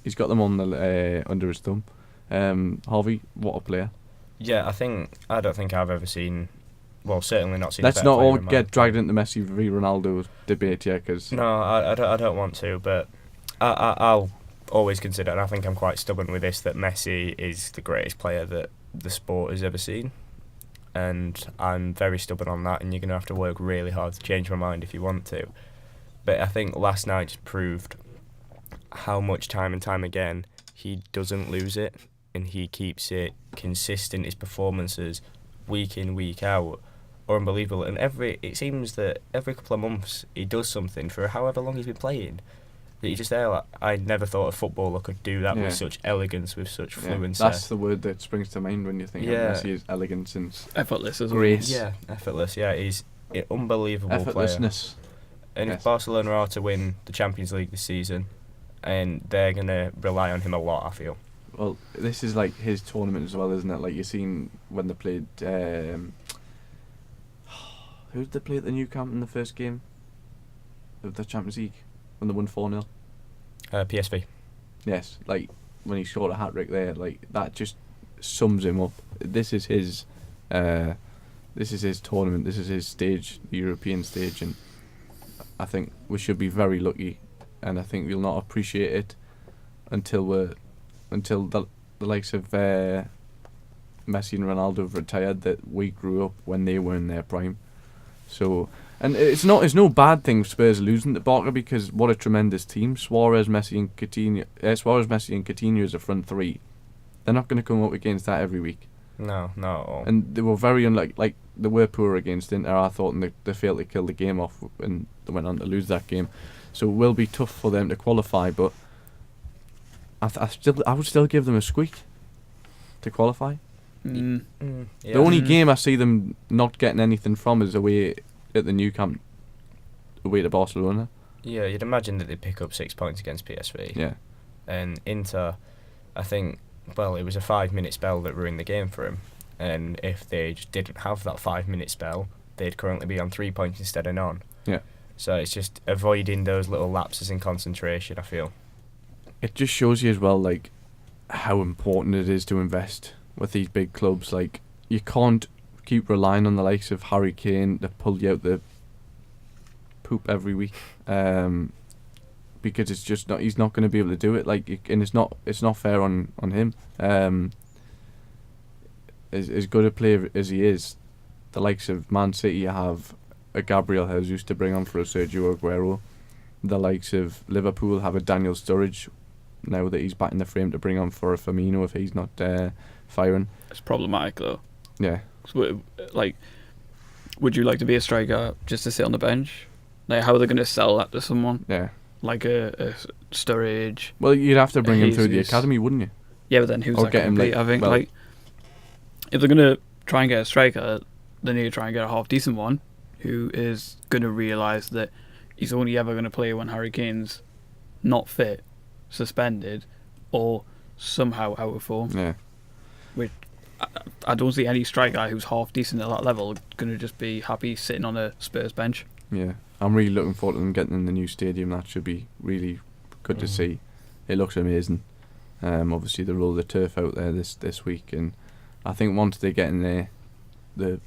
he's got them on the under his thumb. Harvey, what a player. Yeah, I don't think I've ever seen, well, certainly not seen. Let's not all get dragged into Messi v Ronaldo debate here, because no, I don't want to, but I'll always consider, and I think I'm quite stubborn with this, that Messi is the greatest player that the sport has ever seen, and I'm very stubborn on that, and you're going to have to work really hard to change my mind if you want to. But I think last night just proved how much time and time again he doesn't lose it, and he keeps it consistent. His performances week in, week out are unbelievable, and it seems that every couple of months he does something for however long he's been playing. You just there, like, I never thought a footballer could do that with such elegance, with such fluency. That's the word that springs to mind when you think of Messi, is elegance and effortless as well. Grace. Yeah, effortless. Yeah, he's an unbelievable effortlessness player. And if Barcelona are to win the Champions League this season, and they're going to rely on him a lot, I feel. Well, this is like his tournament as well, isn't it? Like, you've seen when they played... who did they play at the Nou Camp in the first game of the Champions League? When they won 4-0? PSV. Yes, like, when he scored a hat-trick there, like, that just sums him up. This is his tournament, this is his stage, the European stage, and I think we should be very lucky, and I think we'll not appreciate it until the likes of Messi and Ronaldo have retired, that we grew up when they were in their prime. So, and it's no bad thing Spurs losing to Barca, because what a tremendous team. Suarez, Messi and Coutinho as a front three. They're not going to come up against that every week. No, not at all. And they were very unlike, like, they were poor against Inter, I thought, and they failed to kill the game off, and they went on to lose that game. So it will be tough for them to qualify, but I would still give them a squeak to qualify. Yeah. The only game I see them not getting anything from is away at the Nou Camp, away to Barcelona. Yeah, you'd imagine that they'd pick up 6 points against PSV. Yeah. And Inter, I think, well, it was a 5-minute spell that ruined the game for him. And if they just didn't have that 5-minute spell, they'd currently be on 3 points instead of none. Yeah. So it's just avoiding those little lapses in concentration, I feel. It just shows you as well, like, how important it is to invest with these big clubs. Like, you can't keep relying on the likes of Harry Kane to pull you out the poop every week, because it's just not. He's not going to be able to do it. Like, and it's not fair on him. As good a player as he is, the likes of Man City have a Gabriel Jesus to bring on for a Sergio Aguero. The likes of Liverpool have a Daniel Sturridge now that he's back in the frame to bring on for a Firmino if he's not firing. It's problematic though. Yeah. So, like, would you like to be a striker just to sit on the bench? Like, how are they going to sell that to someone? Yeah. like a Sturridge. Well, you'd have to bring him through the Jesus. academy, wouldn't you? Yeah, but then who's Or that get going him, to be? like- I think well- like if they're gonna try and get a striker, they need to try and get a half decent one who is gonna realise that he's only ever gonna play when Harry Kane's not fit, suspended, or somehow out of form. Yeah. I don't see any striker who's half decent at that level gonna just be happy sitting on a Spurs bench. Yeah. I'm really looking forward to them getting in the new stadium. That should be really good to see. It looks amazing. Obviously, they roll the turf out there this week, and I think once they get in there, the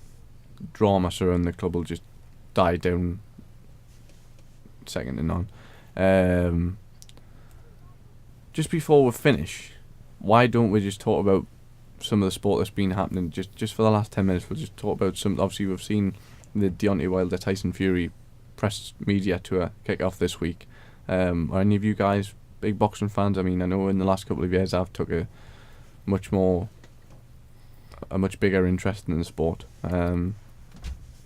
drama surrounding the club will just die down second to none. Just before we finish, why don't we just talk about some of the sport that's been happening? Just for the last 10 minutes, we'll just talk about some. Obviously, we've seen the Deontay Wilder Tyson Fury press media tour kick off this week. Are any of you guys big boxing fans? I mean, I know in the last couple of years I've took a much bigger interest in the sport. I'm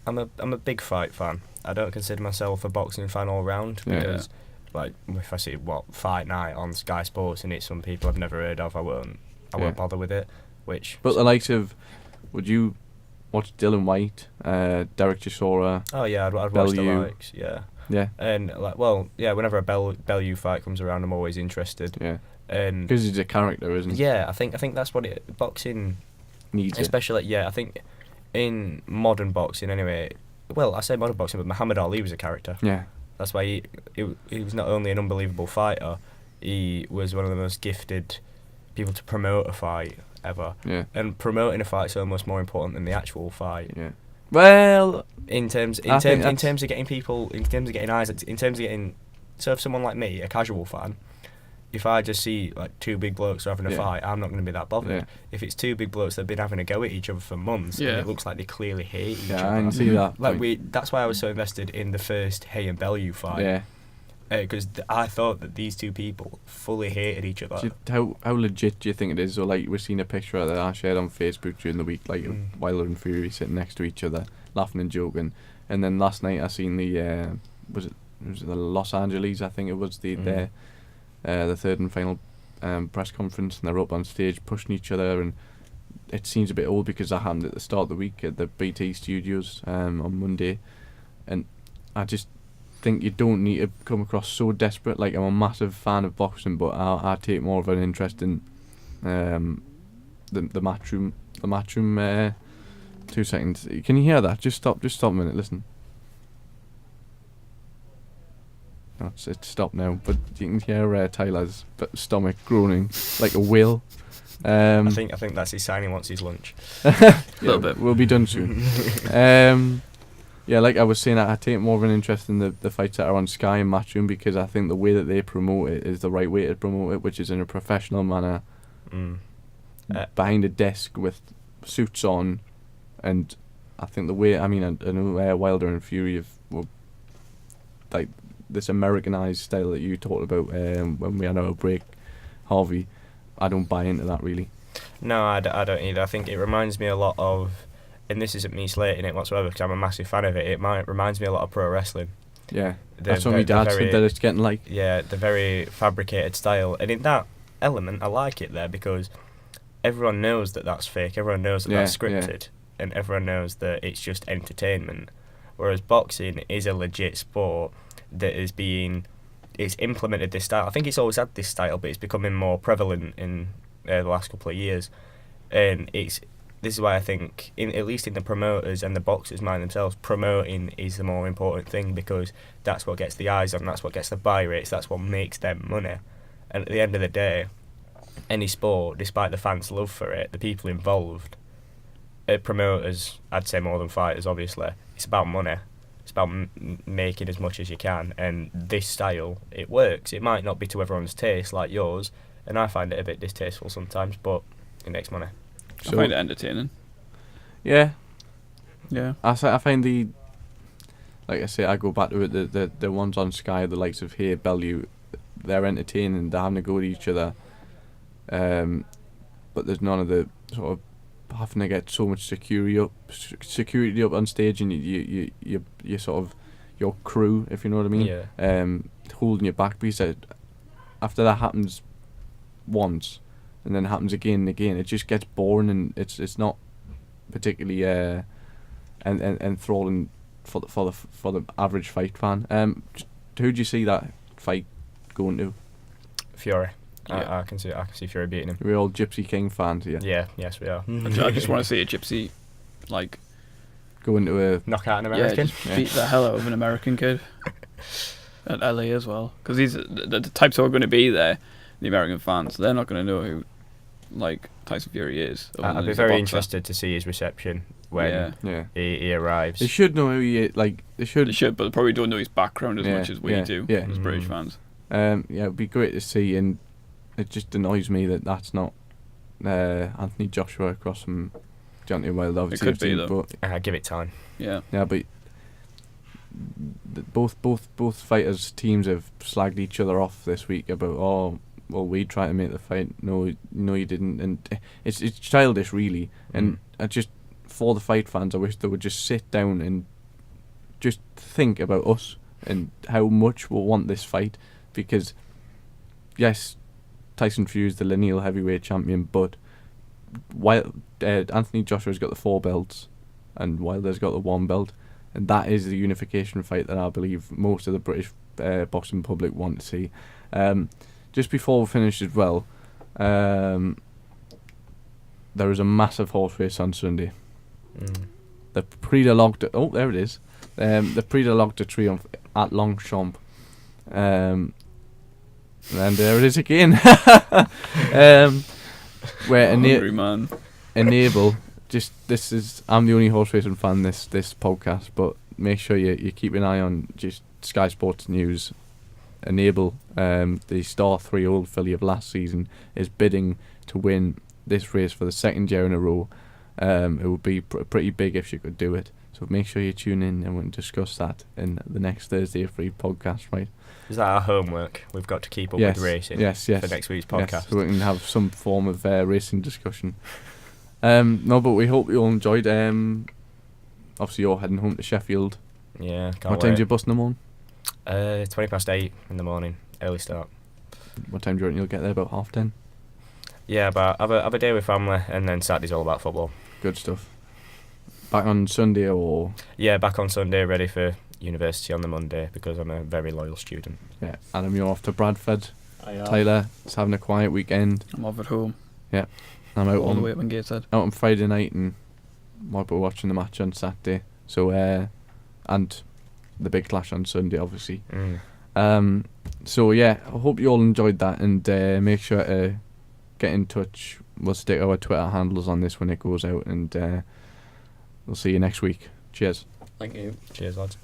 a big fight fan. I don't consider myself a boxing fan all round because, like, if I see fight night on Sky Sports and it's some people I've never heard of, I won't bother with it. But the likes of, would you watch Dylan White, Derek Chisora? Oh yeah, I'd watch the Bellew. likes. Yeah. Yeah. And whenever a Bellew fight comes around, I'm always interested. Yeah. And Because he's a character, isn't he? yeah, I think that's what boxing Needs it. especially. I think in modern boxing anyway. Well, I say modern boxing, but Muhammad Ali was a character. Yeah. That's why he was not only an unbelievable fighter, he was one of the most gifted people to promote a fight ever. Yeah. And promoting a fight is almost more important than the actual fight. Yeah. Well, In terms of getting people, in terms of getting eyes, in terms of getting. So if someone like me, a casual fan, if I just see like two big blokes are having a fight, I'm not going to be that bothered. Yeah. If it's two big blokes that've been having a go at each other for months, and it looks like they clearly hate each yeah, other. I can see that. That's why I was so invested in the first Hay and Bellew fight. Yeah. Because I thought that these two people fully hated each other. How legit do you think it is? So, like, we've seen a picture that I shared on Facebook during the week, like Wilder and Fury sitting next to each other, laughing and joking. And then last night I seen the was it the Los Angeles? I think it was the third and final press conference, and they're up on stage pushing each other, and it seems a bit old because that happened at the start of the week at the BT Studios on Monday, and I just think you don't need to come across so desperate. Like, I'm a massive fan of boxing, but I take more of an interest in the matchroom. The matchroom. 2 seconds. Can you hear that? Just stop a minute. Listen. No, it's stopped now. But you can hear Tyler's stomach groaning like a whale. I think that's his sign. He wants his lunch. A little bit. We'll be done soon. Yeah, like I was saying, I take more of an interest in the fights that are on Sky and Matchroom because I think the way that they promote it is the right way to promote it, which is in a professional manner, behind a desk with suits on, and I think the way, I know Wilder and Fury were like this Americanized style that you talked about when we had our break, Harvey. I don't buy into that really. No, I don't either. I think it reminds me a lot of, and this isn't me slating it whatsoever because I'm a massive fan of it. It reminds me a lot of pro wrestling. Yeah, that's what my dad said that it's getting like. Yeah, the very fabricated style, and in that element, I like it there because everyone knows that that's fake. Everyone knows that that's scripted, and everyone knows that it's just entertainment. Whereas boxing is a legit sport that it's implemented this style. I think it's always had this style, but it's becoming more prevalent in the last couple of years, and this is why I think, at least in the promoters and the boxers' mind themselves, promoting is the more important thing because that's what gets the eyes on, that's what gets the buy rates, that's what makes them money. And at the end of the day, any sport, despite the fans' love for it, the people involved, promoters, I'd say more than fighters, obviously, it's about money. It's about making as much as you can, and this style, it works. It might not be to everyone's taste like yours, and I find it a bit distasteful sometimes, but it makes money. I find it entertaining. Yeah. Yeah. I find like I say, I go back to it, the ones on Sky, the likes of Hay, Bellew, they're entertaining, they're having to go at each other. But there's none of the sort of having to get so much security up on stage, and you your crew, if you know what I mean. Yeah. Holding you back, because after that happens once, and then it happens again and again, it just gets boring, and it's not particularly enthralling for the average fight fan. Who do you see that fight going to? Fury. Yeah. I can see Fury beating him. We're all Gypsy King fans here. Yeah. Yes, we are. I just want to see a Gypsy, like, Go into a knock out an American. just beat the hell out of an American kid at LA as well, because these the types who are going to be there, the American fans. They're not going to know who, like, Tyson Fury is. I'd be very interested to see his reception when he arrives. They should know who he is. Like they should, but they probably don't know his background as much as we do as British fans. It'd be great to see, and it just annoys me that that's not Anthony Joshua across from Deontay Wilder. Obviously, it could be though. But give it time. Yeah, but both fighters' teams have slagged each other off this week about we tried to make the fight. No, you didn't, and it's childish, really. And I just, for the fight fans, I wish they would just sit down and just think about us and how much we'll want this fight, because yes, Tyson Fury is the lineal heavyweight champion, but while Anthony Joshua's got the 4 belts and Wilder's got the 1 belt, and that is the unification fight that I believe most of the British boxing public want to see. Just before we finish as well, there is a massive horse race on Sunday. The Prix de l'Arc de... Oh, there it is. The Prix de l'Arc de Triomphe at Longchamp. And there it is again. Where Enable... I'm the only horse racing fan this podcast, but make sure you keep an eye on just Sky Sports News. Enable, the Star 3-year-old filly of last season, is bidding to win this race for the 2nd year in a row. It would be pretty big if she could do it. So make sure you tune in and we'll discuss that in the next Thursday Free podcast, right? Is that our homework? We've got to keep up with racing for next week's podcast. Yes, so we can have some form of racing discussion. No, but we hope you all enjoyed. Obviously, you're heading home to Sheffield. Yeah, can't wait. What time do you bus in the morning? 8:20 in the morning, early start. What time do you reckon you'll get there? About 10:30? Yeah, but have a day with family, and then Saturday's all about football. Good stuff. Back on Sunday or...? Yeah, back on Sunday, ready for university on the Monday, because I'm a very loyal student. Yeah, Adam, you're off to Bradford. I am. Tyler is having a quiet weekend. I'm off at home. Yeah, I'm out all the way up in Gateshead. Out on Friday night, and might be watching the match on Saturday. So, and the big clash on Sunday, obviously. So yeah, I hope you all enjoyed that, and make sure to get in touch. We'll stick our Twitter handles on this when it goes out, and we'll see you next week. Cheers. Thank you. Cheers, lads.